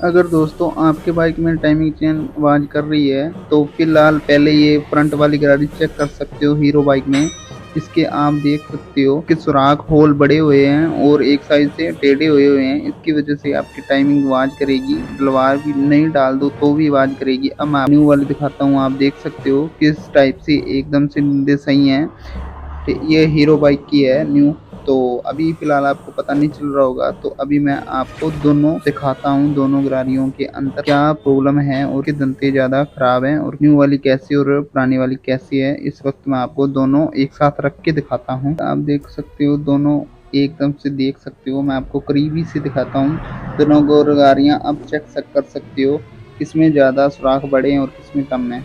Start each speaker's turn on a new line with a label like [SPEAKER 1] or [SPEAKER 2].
[SPEAKER 1] अगर दोस्तों आपके बाइक में टाइमिंग चेन आवाज़ कर रही है तो फिलहाल पहले ये फ्रंट वाली गाड़ी चेक कर सकते हो हीरो बाइक में। इसके आप देख सकते हो कि सुराख होल बड़े हुए हैं और एक साइड से टेढ़े हुए हैं। इसकी वजह से आपकी टाइमिंग आवाज़ करेगी। डलवार भी नहीं डाल दो तो भी आवाज़ करेगी। अब मैं न्यू वाली दिखाता हूँ, आप देख सकते हो किस टाइप से एकदम से नींदे सही हैं। ये हीरो बाइक की है न्यू। तो अभी फिलहाल आपको पता नहीं चल रहा होगा, तो अभी मैं आपको दोनों दिखाता हूँ, दोनों गाड़ियों के अंदर क्या प्रॉब्लम है और किस दंते ज्यादा खराब हैं और न्यू वाली कैसी और पुरानी वाली कैसी है। इस वक्त मैं आपको दोनों एक साथ रख के दिखाता हूँ। आप देख सकते हो दोनों एकदम से देख सकते हो। मैं आपको करीबी से दिखाता हूँ दोनों गाड़ियां। अब चेक कर सकते हो किसमें ज्यादा सुराख बड़े हैं और किसमें कम है।